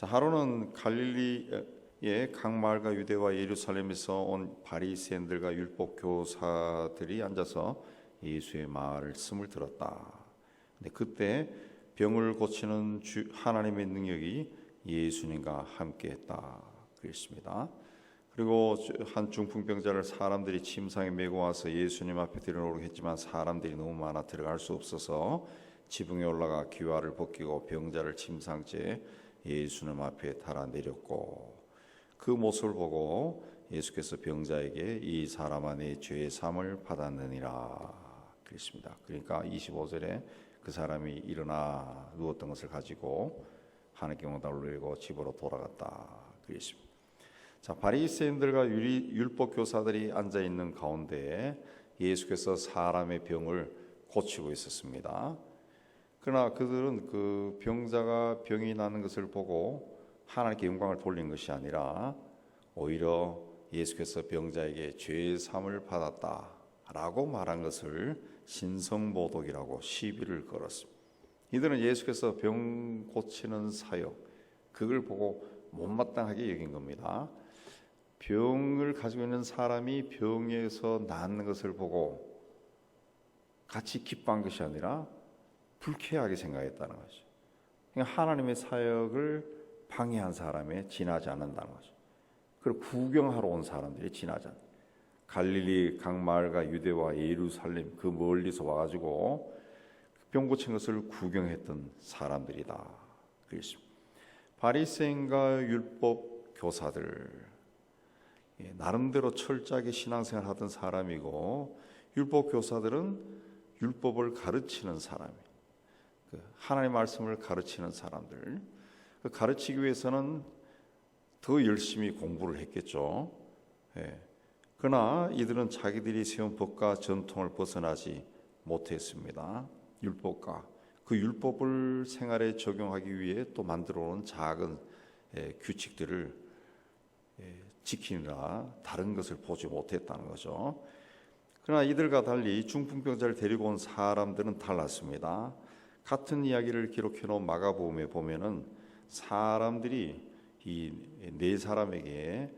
하루는 갈릴리의 각 마을과 유대와 예루살렘에서 온 바리새인들과 율법 교사들이 앉아서 예수의 말씀을 들었다. 근데 그때 병을 고치는 하나님의 능력이 예수님과 함께했다. 그랬습니다. 그리고 한 중풍병자를 사람들이 침상에 메고 와서 예수님 앞에 들여놓으려고 했지만 사람들이 너무 많아 들어갈 수 없어서 지붕에 올라가 기와를 벗기고 병자를 침상째 예수님 앞에 달아내렸고, 그 모습을 보고 예수께서 병자에게 이 사람아 내 죄의 사함을 받았느니라 그랬습니다. 그러니까 25절에 그 사람이 일어나 누웠던 것을 가지고 하나님께 영광을 올리고 집으로 돌아갔다 그랬습니다. 바리새인들과 율법 교사들이 앉아 있는 가운데 예수께서 사람의 병을 고치고 있었습니다. 그러나 그들은 그 병자가 병이 나는 것을 보고 하나님께 영광을 돌린 것이 아니라 오히려 예수께서 병자에게 죄의 사함을 받았다라고 말한 것을 신성모독이라고 시비를 걸었습니다. 이들은 예수께서 병 고치는 사역, 그걸 보고 못마땅하게 여긴 겁니다. 병을 가지고 있는 사람이 병에서 낫는 것을 보고 같이 기뻐한 것이 아니라 불쾌하게 생각했다는 거죠. 그러니까 하나님의 사역을 방해한 사람에 지나지 않는다는 거죠. 그리고 구경하러 온 사람들이 지나지 않는다. 갈릴리 각 마을과 유대와 예루살렘 그 멀리서 와가지고 병 고친 것을 구경했던 사람들이다. 그렇습니다. 바리새인과 율법 교사들, 나름대로 철저하게 신앙생활 하던 사람이고, 율법 교사들은 율법을 가르치는 사람이에요. 하나님의 말씀을 가르치는 사람들, 가르치기 위해서는 더 열심히 공부를 했겠죠. 그러나 이들은 자기들이 세운 법과 전통을 벗어나지 못했습니다. 율법과 그 율법을 생활에 적용하기 위해 또 만들어 놓은 작은 규칙들을 지키느라 다른 것을 보지 못했다는 거죠. 그러나 이들과 달리 중풍병자를 데리고 온 사람들은 달랐습니다. 같은 이야기를 기록해 놓은 마가복음에 보면은 사람들이 이 네 사람에게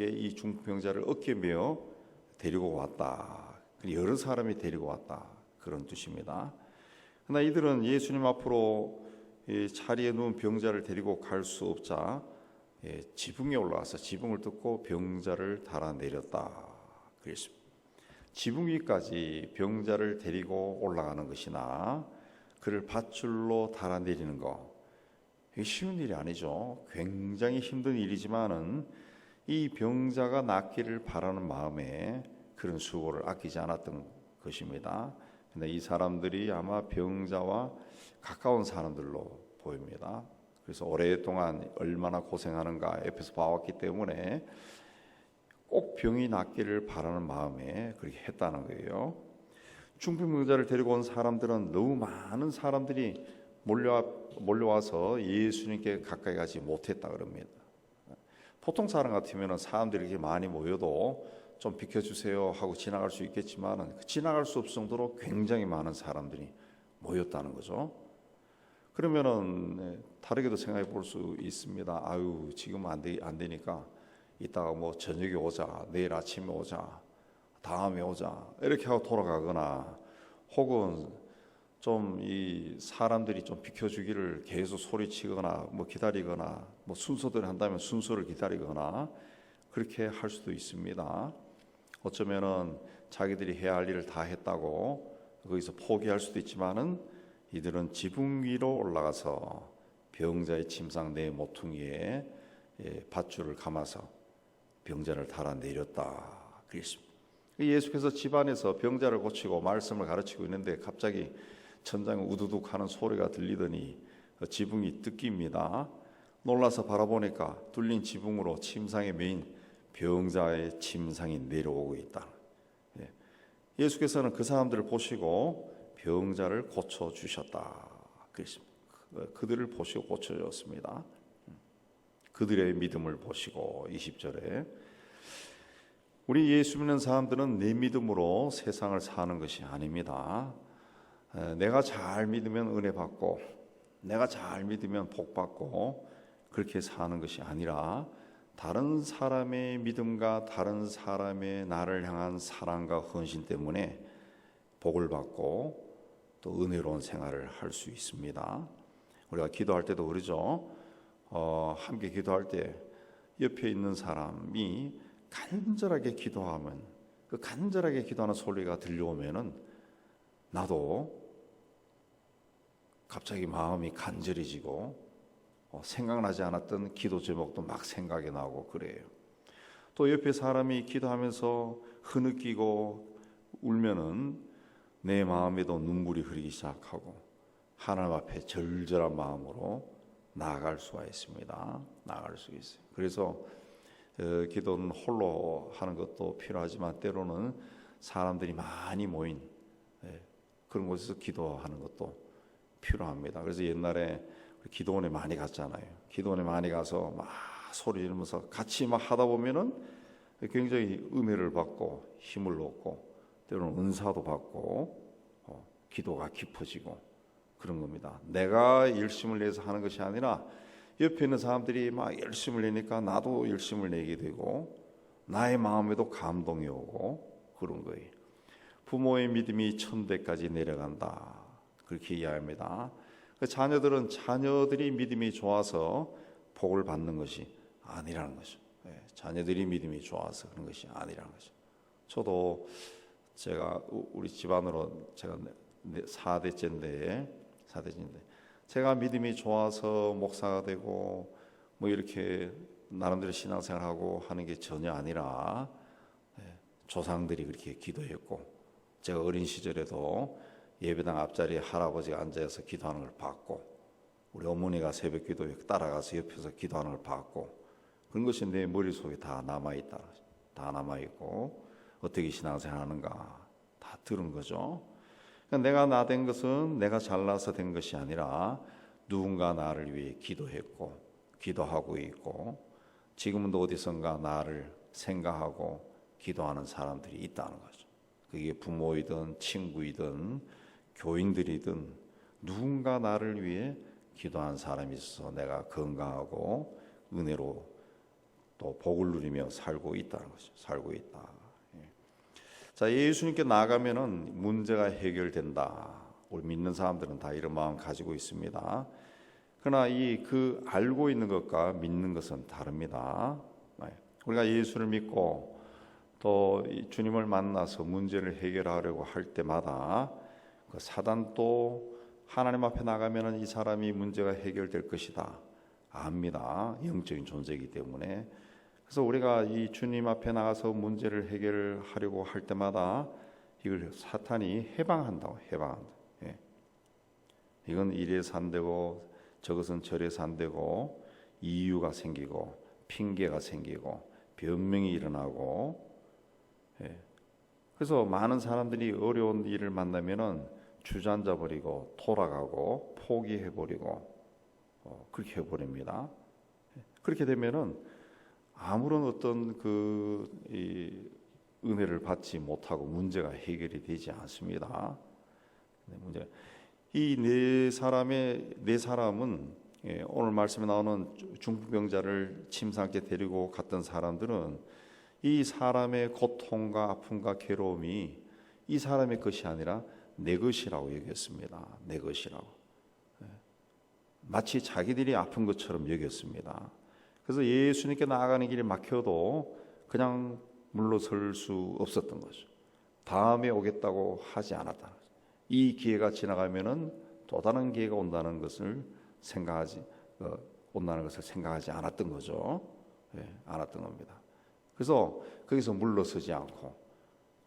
이 중풍병자를 어깨 메어 데리고 왔다. 여러 사람이 데리고 왔다. 그런 뜻입니다. 그러나 이들은 예수님 앞으로 자리에 누운 병자를 데리고 갈 수 없자 지붕에 올라와서 지붕을 뜯고 병자를 달아내렸다. 그랬습니다. 지붕 위까지 병자를 데리고 올라가는 것이나 그를 밧줄로 달아내리는 것, 이게 쉬운 일이 아니죠. 굉장히 힘든 일이지만은 이 병자가 낫기를 바라는 마음에 그런 수고를 아끼지 않았던 것입니다. 근데 이 사람들이 아마 병자와 가까운 사람들로 보입니다. 그래서 오랫동안 얼마나 고생하는가 옆에서 봐왔기 때문에 꼭 병이 낫기를 바라는 마음에 그렇게 했다는 거예요. 중풍병자를 데리고 온 사람들은 너무 많은 사람들이 몰려와서 예수님께 가까이 가지 못했다 그럽니다. 보통 사람 같으면 사람들이 이렇게 많이 모여도 좀 비켜주세요 하고 지나갈 수 있겠지만 지나갈 수 없을 정도로 굉장히 많은 사람들이 모였다는 거죠. 그러면은 다르게도 생각해 볼 수 있습니다. 아유, 지금 안 되니까 이따가 뭐 저녁에 오자, 내일 아침에 오자, 다음에 오자 이렇게 하고 돌아가거나, 혹은 좀 이 사람들이 좀 비켜주기를 계속 소리치거나 뭐 기다리거나, 뭐 순서대로 한다면 순서를 기다리거나 그렇게 할 수도 있습니다. 어쩌면은 자기들이 해야 할 일을 다 했다고 거기서 포기할 수도 있지만은 이들은 지붕 위로 올라가서 병자의 침상 네 모퉁이에 밧줄을 감아서 병자를 달아내렸다 그랬습니다. 예수께서 집안에서 병자를 고치고 말씀을 가르치고 있는데 갑자기 천장에 우두둑 하는 소리가 들리더니 지붕이 뜯깁니다. 놀라서 바라보니까 뚫린 지붕으로 침상에 메인 병자의 침상이 내려오고 있다. 예수께서는 그 사람들을 보시고 병자를 고쳐주셨다 그랬습니다. 그들을 보시고 고쳐주셨습니다. 그들의 믿음을 보시고. 20절에 우리 예수 믿는 사람들은 내 믿음으로 세상을 사는 것이 아닙니다. 내가 잘 믿으면 은혜 받고 내가 잘 믿으면 복 받고 그렇게 사는 것이 아니라 다른 사람의 믿음과 다른 사람의 나를 향한 사랑과 헌신 때문에 복을 받고 또 은혜로운 생활을 할 수 있습니다. 우리가 기도할 때도 그러죠. 함께 기도할 때 옆에 있는 사람이 간절하게 기도하면 그 간절하게 기도하는 소리가 들려오면은 나도 갑자기 마음이 간절해지고 생각나지 않았던 기도 제목도 막 생각이 나고 그래요. 또 옆에 사람이 기도하면서 흐느끼고 울면은 내 마음에도 눈물이 흐르기 시작하고 하나님 앞에 절절한 마음으로 나아갈 수가 있습니다. 나아갈 수 있어요. 그래서 기도는 홀로 하는 것도 필요하지만 때로는 사람들이 많이 모인 그런 곳에서 기도하는 것도 필요합니다. 그래서 옛날에 기도원에 많이 갔잖아요. 기도원에 많이 가서 막 소리 지르면서 같이 막 하다 보면은 굉장히 은혜를 받고 힘을 얻고 때로는 은사도 받고 기도가 깊어지고 그런 겁니다. 내가 열심을 내서 하는 것이 아니라 옆에 있는 사람들이 막 열심을 내니까 나도 열심을 내게 되고 나의 마음에도 감동이 오고 그런 거예요. 부모의 믿음이 천대까지 내려간다. 그렇게 이해합니다. 자녀들은 자녀들이 믿음이 좋아서 복을 받는 것이 아니라는 거죠. 자녀들이 믿음이 좋아서 그런 것이 아니라는 거죠. 저도 제가 우리 집안으로 제가 4대째인데 제가 믿음이 좋아서 목사가 되고 뭐 이렇게 나름대로 신앙생활하고 하는 게 전혀 아니라 조상들이 그렇게 기도했고 제가 어린 시절에도 예배당 앞자리에 할아버지가 앉아서 기도하는 걸 봤고 우리 어머니가 새벽 기도에 따라가서 옆에서 기도하는 걸 봤고 그런 것이 내 머릿속에 다 남아있다. 다 남아있고 어떻게 신앙생활하는가 다 들은 거죠. 그러니까 내가 나 된 것은 내가 잘나서 된 것이 아니라 누군가 나를 위해 기도했고 기도하고 있고 지금도 어디선가 나를 생각하고 기도하는 사람들이 있다는 거죠. 그게 부모이든 친구이든 교인들이든 누군가 나를 위해 기도한 사람이 있어서 내가 건강하고 은혜로 또 복을 누리며 살고 있다는 거죠. 살고 있다. 자, 예수님께 나아가면은 문제가 해결된다. 우리 믿는 사람들은 다 이런 마음 가지고 있습니다. 그러나 그 알고 있는 것과 믿는 것은 다릅니다. 우리가 예수를 믿고 또 주님을 만나서 문제를 해결하려고 할 때마다 그 사단도 하나님 앞에 나가면은 이 사람이 문제가 해결될 것이다 압니다. 영적인 존재이기 때문에. 그래서 우리가 이 주님 앞에 나가서 문제를 해결하려고 할 때마다 이걸 사탄이 해방한다고. 이건 이래서 안 되고 저것은 저래서 안 되고 이유가 생기고 핑계가 생기고 변명이 일어나고 그래서 많은 사람들이 어려운 일을 만나면은 주저앉아 버리고 돌아가고 포기해 버리고 그렇게 해버립니다. 그렇게 되면은 아무런 어떤 은혜를 받지 못하고 문제가 해결이 되지 않습니다. 이 네 사람은 오늘 말씀에 나오는 중풍병자를 침상에 데리고 갔던 사람들은 이 사람의 고통과 아픔과 괴로움이 이 사람의 것이 아니라 내 것이라고 얘기했습니다. 내 것이라고. 마치 자기들이 아픈 것처럼 여겼습니다. 그래서 예수님께 나아가는 길이 막혀도 그냥 물러설 수 없었던 거죠. 다음에 오겠다고 하지 않았다. 이 기회가 지나가면은 또 다른 기회가 온다는 것을 생각하지 않았던 거죠. 않았던 겁니다. 그래서 거기서 물러서지 않고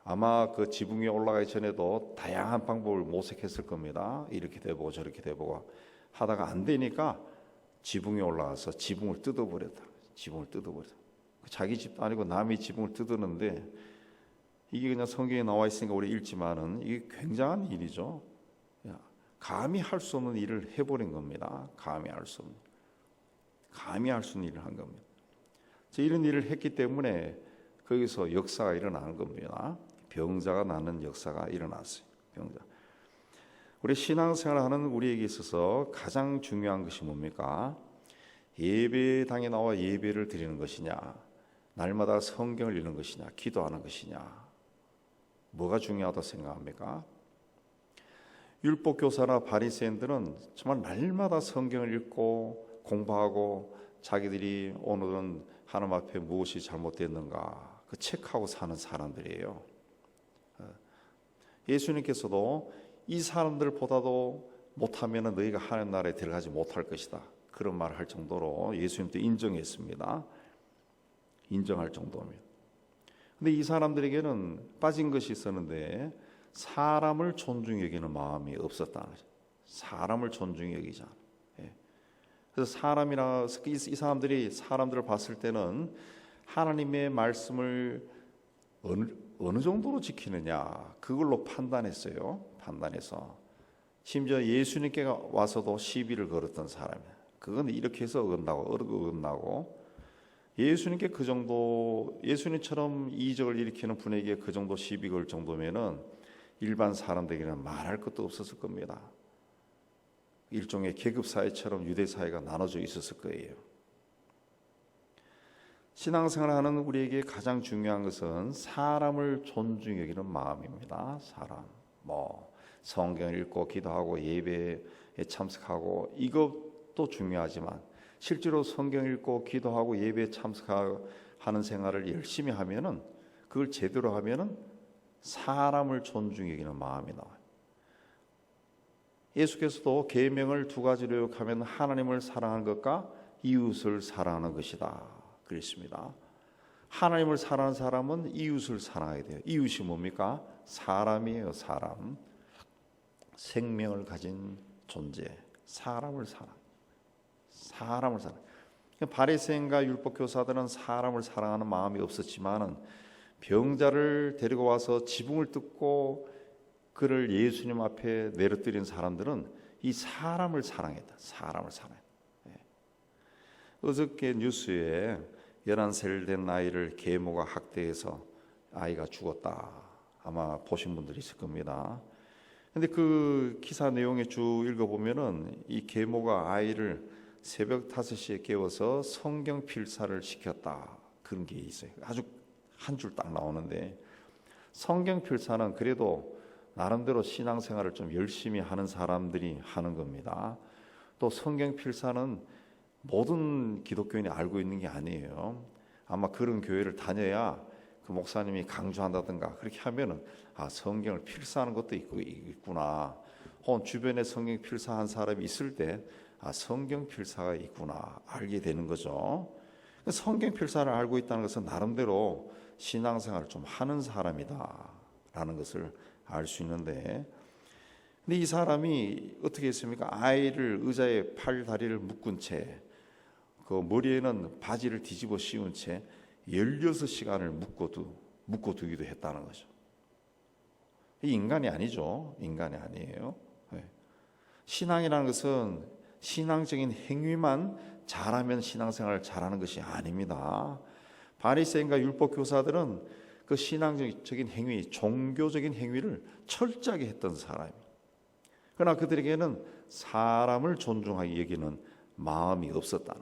아마 그 지붕 위에 올라가기 전에도 다양한 방법을 모색했을 겁니다. 이렇게 돼보고 저렇게 돼보고 하다가 안 되니까 지붕에 올라가서 지붕을 뜯어버렸다. 자기 집도 아니고 남의 지붕을 뜯었는데 이게 그냥 성경에 나와 있으니까 우리 읽지만은 이게 굉장한 일이죠. 감히 할 수 없는 일을 해버린 겁니다. 감히 할 수 없는 일을 한 겁니다. 이런 일을 했기 때문에 거기서 역사가 일어나는 겁니다. 병자가 나는 역사가 일어났어요. 병자. 우리 신앙생활을 하는 우리에게 있어서 가장 중요한 것이 뭡니까? 예배당에 나와 예배를 드리는 것이냐, 날마다 성경을 읽는 것이냐, 기도하는 것이냐, 뭐가 중요하다고 생각합니까? 율법교사나 바리새인들은 정말 날마다 성경을 읽고 공부하고 자기들이 오늘은 하나님 앞에 무엇이 잘못됐는가 그 체크하고 사는 사람들이에요. 예수님께서도 이 사람들보다도 못하면 너희가 하나님 나라에 들어가지 못할 것이다, 그런 말을 할 정도로 예수님도 인정했습니다. 인정할 정도면. 근데 이 사람들에게는 빠진 것이 있었는데 사람을 존중히 여기는 마음이 없었다는 거죠. 사람을 존중히 여기지 않아. 그래서 이 사람들이 사람들을 봤을 때는 하나님의 말씀을 어느 정도로 지키느냐 그걸로 판단했어요. 판단해서 심지어 예수님께 와서도 시비를 걸었던 사람이에요. 그건 이렇게 해서 어긋나고 예수님께 그 정도, 예수님처럼 이적을 일으키는 분에게 그 정도 시비 걸 정도면은 일반 사람들에게는 말할 것도 없었을 겁니다. 일종의 계급 사회처럼 유대 사회가 나눠져 있었을 거예요. 신앙생활하는 우리에게 가장 중요한 것은 사람을 존중히 여기는 마음입니다. 사람, 성경을 읽고 기도하고 예배에 참석하고 이것도 중요하지만 실제로 성경 읽고 기도하고 예배에 참석하는 생활을 열심히 하면은, 그걸 제대로 하면은 사람을 존중히 여기는 마음이 나와요. 예수께서도 계명을 두 가지로 요약하면 하나님을 사랑하는 것과 이웃을 사랑하는 것이다 그랬습니다. 하나님을 사랑하는 사람은 이웃을 사랑해야 돼요. 이웃이 뭡니까? 사람이에요. 사람. 생명을 가진 존재. 사람을 사랑. 바리새인과 율법교사들은 사람을 사랑하는 마음이 없었지만은 병자를 데리고 와서 지붕을 뜯고 그를 예수님 앞에 내려뜨린 사람들은 이 사람을 사랑했다. 사람을 사랑했다. 어저께 뉴스에 11살 된 아이를 계모가 학대해서 아이가 죽었다. 아마 보신 분들이 있을 겁니다. 근데 그 기사 내용에 쭉 읽어보면은 이 계모가 아이를 새벽 5시에 깨워서 성경 필사를 시켰다, 그런 게 있어요. 아주 한 줄 딱 나오는데, 성경 필사는 그래도 나름대로 신앙생활을 좀 열심히 하는 사람들이 하는 겁니다. 또 성경 필사는 모든 기독교인이 알고 있는 게 아니에요. 아마 그런 교회를 다녀야 그 목사님이 강조한다든가 그렇게 하면은 성경을 필사하는 것도 있구나. 혹은 주변에 성경 필사한 사람이 있을 때 성경 필사가 있구나 알게 되는 거죠. 성경 필사를 알고 있다는 것은 나름대로 신앙생활을 좀 하는 사람이다라는 것을 알 수 있는데, 근데 이 사람이 어떻게 했습니까? 아이를 의자에 팔 다리를 묶은 채, 그 머리에는 바지를 뒤집어 씌운 채 16시간을 묶어 두기도 했다는 거죠. 이 인간이 아니죠. 인간이 아니에요. 신앙이라는 것은 신앙적인 행위만 잘하면 신앙생활을 잘하는 것이 아닙니다. 바리새인과 율법교사들은 그 신앙적인 행위, 종교적인 행위를 철저하게 했던 사람입니다. 그러나 그들에게는 사람을 존중하게 여기는 마음이 없었다는,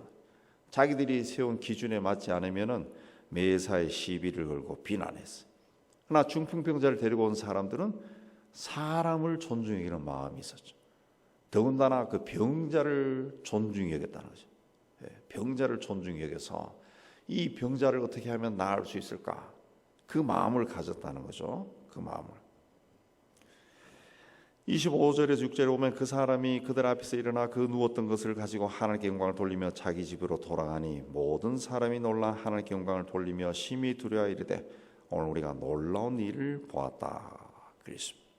자기들이 세운 기준에 맞지 않으면은 매사에 시비를 걸고 비난했어요. 그러나 중풍병자를 데리고 온 사람들은 사람을 존중해 여기는 마음이 있었죠. 더군다나 그 병자를 존중히 여겼다는 거죠. 병자를 존중히 여겨서 이 병자를 어떻게 하면 나을 수 있을까? 그 마음을 가졌다는 거죠. 그 마음을. 25절에서 6절에 보면 그 사람이 그들 앞에서 일어나 그 누웠던 것을 가지고 하나님께 영광을 돌리며 자기 집으로 돌아가니 모든 사람이 놀라 하나님께 영광을 돌리며 심히 두려워 이르되 오늘 우리가 놀라운 일을 보았다 그랬습니다.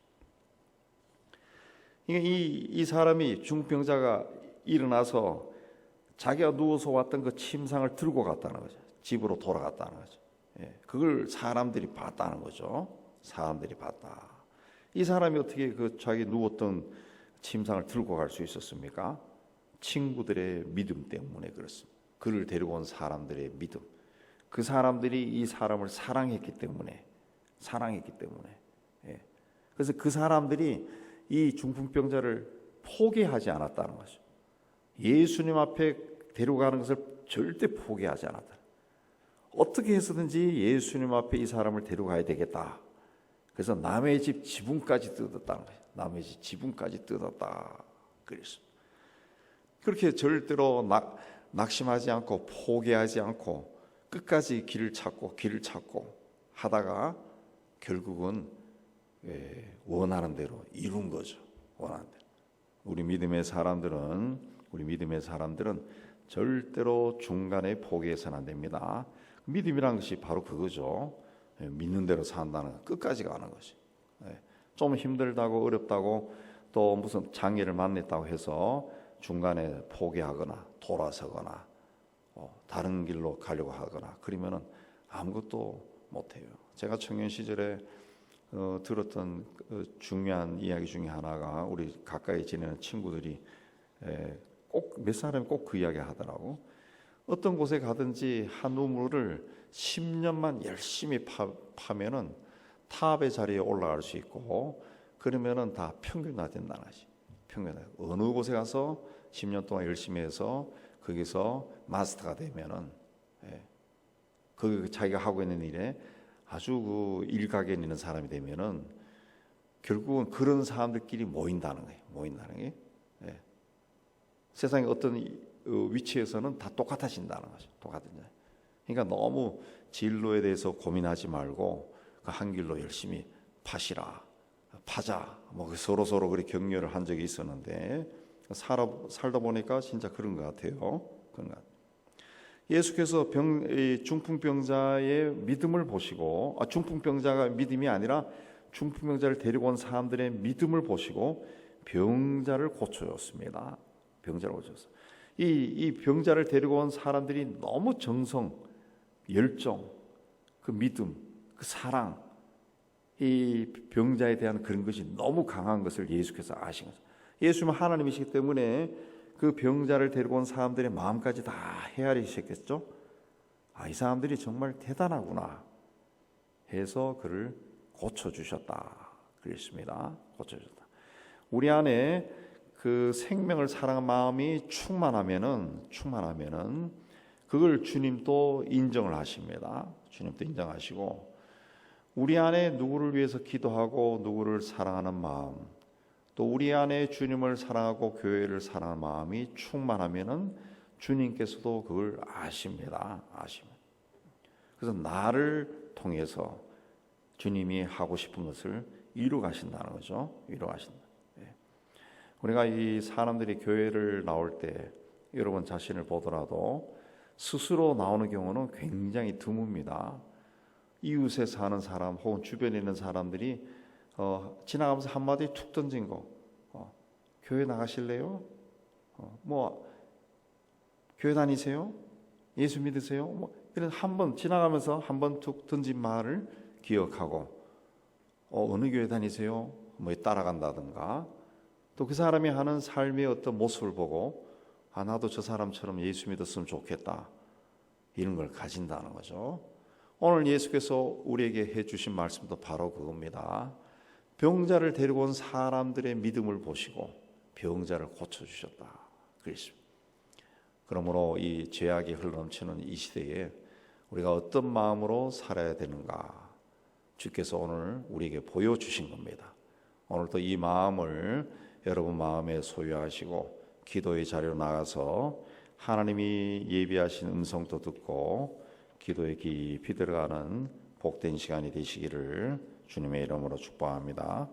이 사람이 중병자가 일어나서 자기가 누워서 왔던 그 침상을 들고 갔다는 거죠. 집으로 돌아갔다는 거죠. 그걸 사람들이 봤다는 거죠. 사람들이 봤다. 이 사람이 어떻게 그 자기 누웠던 침상을 들고 갈 수 있었습니까? 친구들의 믿음 때문에 그렇습니다. 그를 데리고 온 사람들의 믿음. 그 사람들이 이 사람을 사랑했기 때문에. 그래서 그 사람들이 이 중풍병자를 포기하지 않았다는 거죠. 예수님 앞에 데려가는 것을 절대 포기하지 않았다. 어떻게 해서든지 예수님 앞에 이 사람을 데려가야 되겠다. 그래서 남의 집 지붕까지 뜯었다는 거예요. 남의 집 지붕까지 뜯었다. 그랬습니다. 그렇게 절대로 낙심하지 않고 포기하지 않고 끝까지 길을 찾고 하다가 결국은 원하는 대로 이룬 거죠. 원하는 대로. 우리 믿음의 사람들은 절대로 중간에 포기해서는 안 됩니다. 믿음이란 것이 바로 그거죠. 믿는 대로 산다는 거, 끝까지 가는 것이. 좀 힘들다고 어렵다고 또 무슨 장애를 만났다고 해서 중간에 포기하거나 돌아서거나 다른 길로 가려고 하거나 그러면은 아무것도 못해요. 제가 청년 시절에 들었던 중요한 이야기 중에 하나가 우리 가까이 지내는 친구들이 꼭 몇 사람이 꼭 그 이야기 하더라고. 어떤 곳에 가든지 한 우물을 10년만 열심히 파면은 탑의 자리에 올라갈 수 있고 그러면은 다 평균화된다는 거지. 평균화. 어느 곳에 가서 10년 동안 열심히 해서 거기서 마스터가 되면은 그 자기가 하고 있는 일에 아주 그 일각에 있는 사람이 되면은 결국은 그런 사람들끼리 모인다는 거예요. 모인다는 게 세상의 어떤 위치에서는 다 똑같아진다는 거죠. 똑같은 자. 그러니까 너무 진로에 대해서 고민하지 말고 그 한 길로 열심히 파자. 뭐 서로 그렇게 격려를 한 적이 있었는데 살다 보니까 진짜 그런 것 같아요. 그런 것 같아요. 예수께서 중풍병자의 믿음을 보시고 중풍병자가 믿음이 아니라 중풍병자를 데리고 온 사람들의 믿음을 보시고 병자를 고쳐줬습니다. 병자를 고쳤어요. 이 병자를 데리고 온 사람들이 너무 정성, 열정, 그 믿음, 그 사랑, 이 병자에 대한 그런 것이 너무 강한 것을 예수께서 아신 거죠. 예수님은 하나님이시기 때문에 그 병자를 데리고 온 사람들의 마음까지 다 헤아리셨겠죠. 이 사람들이 정말 대단하구나 해서 그를 고쳐주셨다. 그랬습니다. 고쳐주셨다. 우리 안에 그 생명을 사랑하는 마음이 충만하면은 그걸 주님도 인정을 하십니다. 주님도 인정하시고 우리 안에 누구를 위해서 기도하고 누구를 사랑하는 마음, 또 우리 안에 주님을 사랑하고 교회를 사랑하는 마음이 충만하면은 주님께서도 그걸 아십니다. 그래서 나를 통해서 주님이 하고 싶은 것을 이루 가신다는 거죠. 이루 가신다. 우리가 이 사람들이 교회를 나올 때 여러분 자신을 보더라도 스스로 나오는 경우는 굉장히 드뭅니다. 이웃에 사는 사람 혹은 주변에 있는 사람들이 지나가면서 한마디 툭 던진 거, 교회 나가실래요? 뭐 교회 다니세요? 예수 믿으세요? 뭐 이런 한번 지나가면서 한번 툭 던진 말을 기억하고 어느 교회 다니세요? 뭐 따라간다든가 또 그 사람이 하는 삶의 어떤 모습을 보고 나도 저 사람처럼 예수 믿었으면 좋겠다 이런 걸 가진다는 거죠. 오늘 예수께서 우리에게 해주신 말씀도 바로 그겁니다. 병자를 데리고 온 사람들의 믿음을 보시고 병자를 고쳐주셨다. 그렇습니다. 그러므로 이 죄악이 흘러넘치는 이 시대에 우리가 어떤 마음으로 살아야 되는가 주께서 오늘 우리에게 보여주신 겁니다. 오늘도 이 마음을 여러분 마음에 소유하시고 기도의 자리로 나가서 하나님이 예비하신 음성도 듣고 기도에 깊이 들어가는 복된 시간이 되시기를 주님의 이름으로 축복합니다.